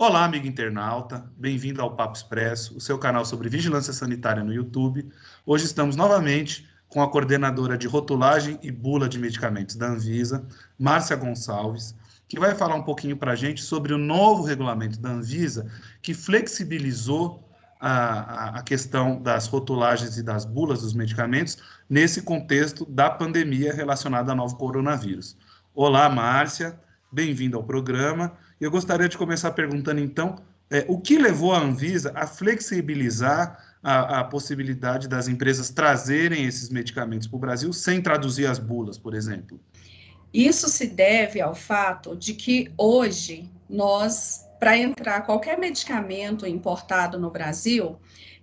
Olá, amigo internauta, bem-vindo ao Papo Expresso, o seu canal sobre vigilância sanitária no YouTube. Hoje estamos novamente com a coordenadora de rotulagem e bula de medicamentos da Anvisa, Márcia Gonçalves, que vai falar um pouquinho para a gente sobre o novo regulamento da Anvisa, que flexibilizou a questão das rotulagens e das bulas dos medicamentos nesse contexto da pandemia relacionada ao novo coronavírus. Olá, Márcia, bem-vinda ao programa. Eu gostaria de começar perguntando, então, o que levou a Anvisa a flexibilizar a possibilidade das empresas trazerem esses medicamentos para o Brasil sem traduzir as bulas, por exemplo? Isso se deve ao fato de que hoje para entrar qualquer medicamento importado no Brasil,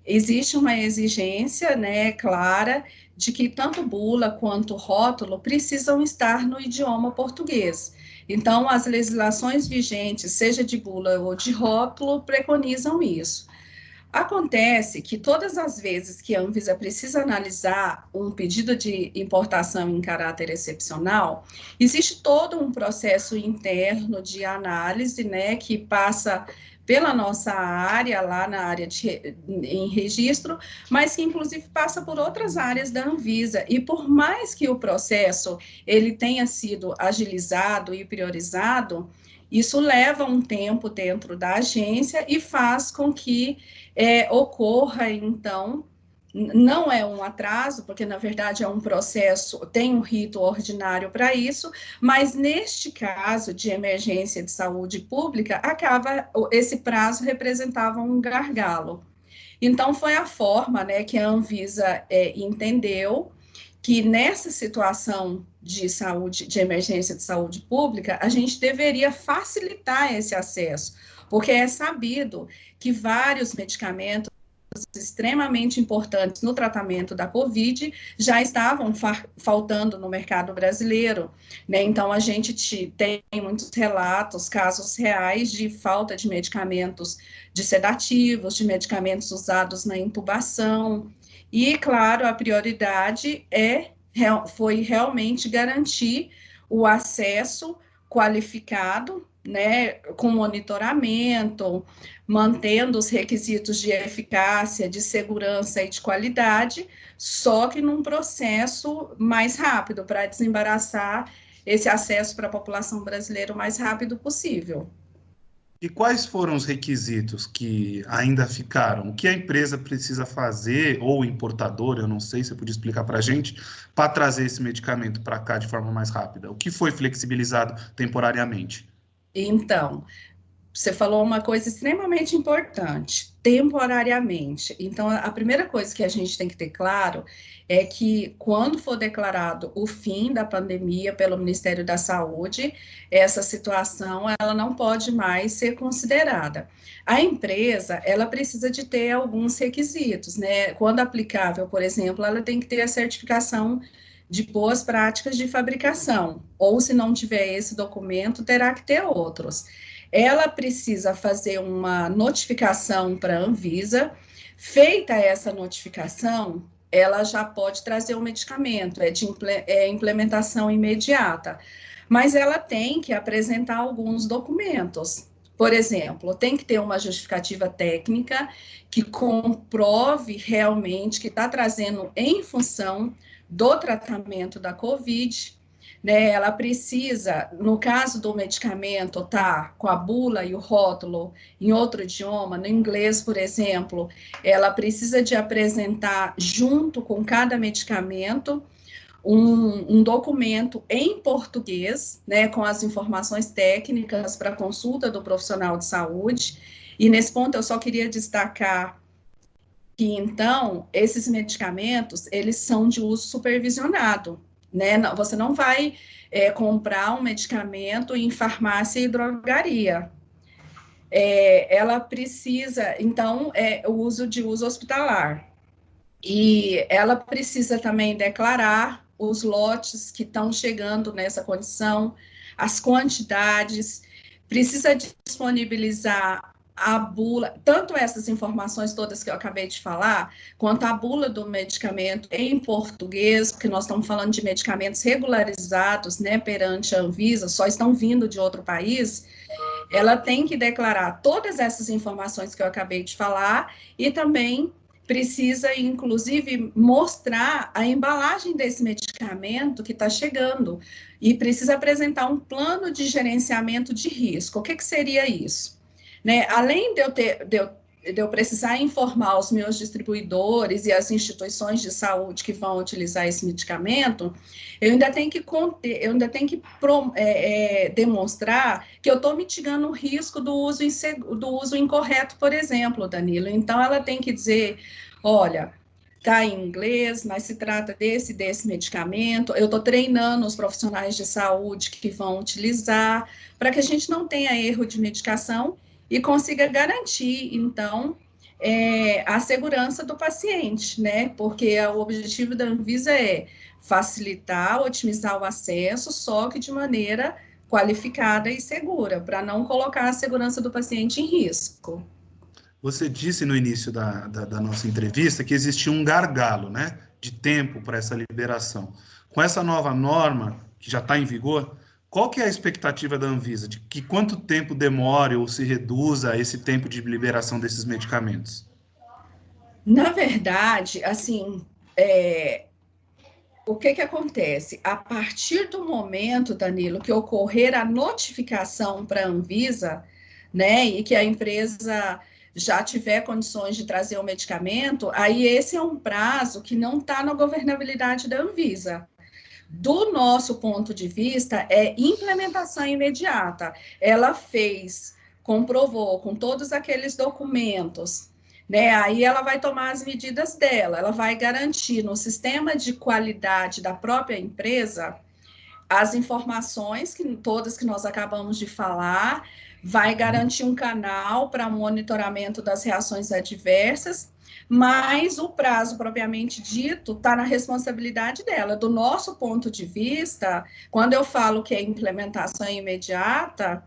existe uma exigência, né, clara de que tanto bula quanto rótulo precisam estar no idioma português. Então, as legislações vigentes, seja de bula ou de rótulo, preconizam isso. Acontece que todas as vezes que a Anvisa precisa analisar um pedido de importação em caráter excepcional, existe todo um processo interno de análise, né, que passa pela nossa área, lá na área em registro, mas que inclusive passa por outras áreas da Anvisa. E por mais que o processo ele tenha sido agilizado e priorizado, isso leva um tempo dentro da agência e faz com que ocorra, então, não é um atraso, porque na verdade é um processo, tem um rito ordinário para isso, mas neste caso de emergência de saúde pública, esse prazo representava um gargalo. Então, foi a forma, né, que a Anvisa entendeu que nessa situação de saúde, de emergência de saúde pública, a gente deveria facilitar esse acesso, porque é sabido que vários medicamentos extremamente importantes no tratamento da Covid já estavam faltando no mercado brasileiro, né? Então, a gente tem muitos relatos, casos reais de falta de medicamentos, de sedativos, de medicamentos usados na intubação, e, claro, a prioridade foi realmente garantir o acesso qualificado, né, com monitoramento, mantendo os requisitos de eficácia, de segurança e de qualidade, só que num processo mais rápido, para desembaraçar esse acesso para a população brasileira o mais rápido possível. E quais foram os requisitos que ainda ficaram? O que a empresa precisa fazer, ou o importador, eu não sei, você podia explicar para a gente, para trazer esse medicamento para cá de forma mais rápida? O que foi flexibilizado temporariamente? Então, você falou uma coisa extremamente importante, temporariamente. Então, a primeira coisa que a gente tem que ter claro é que, quando for declarado o fim da pandemia pelo Ministério da Saúde, essa situação ela não pode mais ser considerada. A empresa ela precisa de ter alguns requisitos, né? Quando aplicável, por exemplo, ela tem que ter a certificação de boas práticas de fabricação, ou se não tiver esse documento, terá que ter outros. Ela precisa fazer uma notificação para a Anvisa. Feita essa notificação, ela já pode trazer o medicamento, de implementação imediata. Mas ela tem que apresentar alguns documentos. Por exemplo, tem que ter uma justificativa técnica que comprove realmente que está trazendo em função do tratamento da COVID, né? Ela precisa, no caso do medicamento, tá com a bula e o rótulo em outro idioma, no inglês, por exemplo, ela precisa de apresentar, junto com cada medicamento, um documento em português, né, com as informações técnicas para consulta do profissional de saúde. E nesse ponto eu só queria destacar que, então, esses medicamentos, eles são de uso supervisionado, né? Você não vai comprar um medicamento em farmácia e drogaria. Ela precisa, então, o uso de uso hospitalar. E ela precisa também declarar os lotes que estão chegando nessa condição, as quantidades, precisa disponibilizar a bula, tanto essas informações todas que eu acabei de falar, quanto a bula do medicamento em português, porque nós estamos falando de medicamentos regularizados, né, perante a Anvisa, só estão vindo de outro país, ela tem que declarar todas essas informações que eu acabei de falar e também precisa, inclusive, mostrar a embalagem desse medicamento que está chegando e precisa apresentar um plano de gerenciamento de risco. O que seria isso? Né? Além de eu precisar informar os meus distribuidores e as instituições de saúde que vão utilizar esse medicamento, eu ainda tenho que demonstrar que eu estou mitigando o risco do uso incorreto, por exemplo, Danilo. Então, ela tem que dizer, olha, está em inglês, mas se trata desse medicamento, eu estou treinando os profissionais de saúde que vão utilizar, para que a gente não tenha erro de medicação e consiga garantir, então, a segurança do paciente, né? Porque o objetivo da Anvisa é facilitar, otimizar o acesso, só que de maneira qualificada e segura, para não colocar a segurança do paciente em risco. Você disse no início da nossa entrevista que existia um gargalo, né, de tempo para essa liberação. Com essa nova norma, que já está em vigor, qual que é a expectativa da Anvisa? De que quanto tempo demore ou se reduza esse tempo de liberação desses medicamentos? Na verdade, assim, o que acontece? A partir do momento, Danilo, que ocorrer a notificação para a Anvisa, né, e que a empresa já tiver condições de trazer o medicamento, aí esse é um prazo que não está na governabilidade da Anvisa. Do nosso ponto de vista, é implementação imediata. Ela comprovou com todos aqueles documentos, né? Aí ela vai tomar as medidas dela, ela vai garantir no sistema de qualidade da própria empresa as informações todas que nós acabamos de falar, vai garantir um canal para monitoramento das reações adversas, mas o prazo propriamente dito está na responsabilidade dela. Do nosso ponto de vista, quando eu falo que é implementação imediata,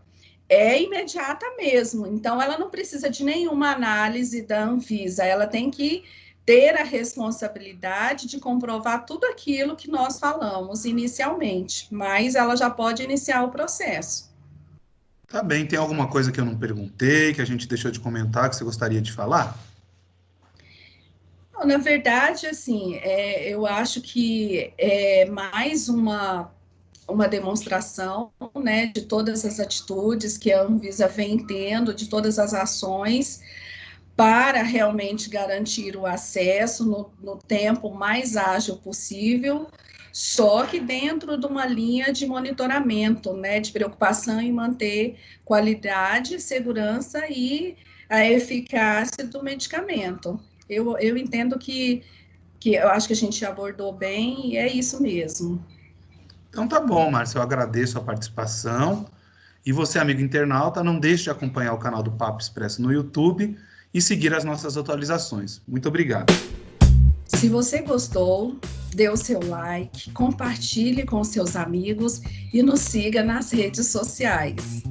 é imediata mesmo. Então, ela não precisa de nenhuma análise da Anvisa, ela tem que ter a responsabilidade de comprovar tudo aquilo que nós falamos inicialmente, mas ela já pode iniciar o processo. Tá bem, tem alguma coisa que eu não perguntei, que a gente deixou de comentar, que você gostaria de falar? Na verdade, assim, eu acho que é mais uma demonstração, né, de todas as atitudes que a Anvisa vem tendo, de todas as ações, para realmente garantir o acesso no tempo mais ágil possível, só que dentro de uma linha de monitoramento, né, de preocupação em manter qualidade, segurança e a eficácia do medicamento. Eu entendo que eu acho que a gente abordou bem e é isso mesmo. Então tá bom, Márcio, eu agradeço a participação. E você, amigo internauta, não deixe de acompanhar o canal do Papo Expresso no YouTube e seguir as nossas atualizações. Muito obrigado. Se você gostou, dê o seu like, compartilhe com seus amigos e nos siga nas redes sociais.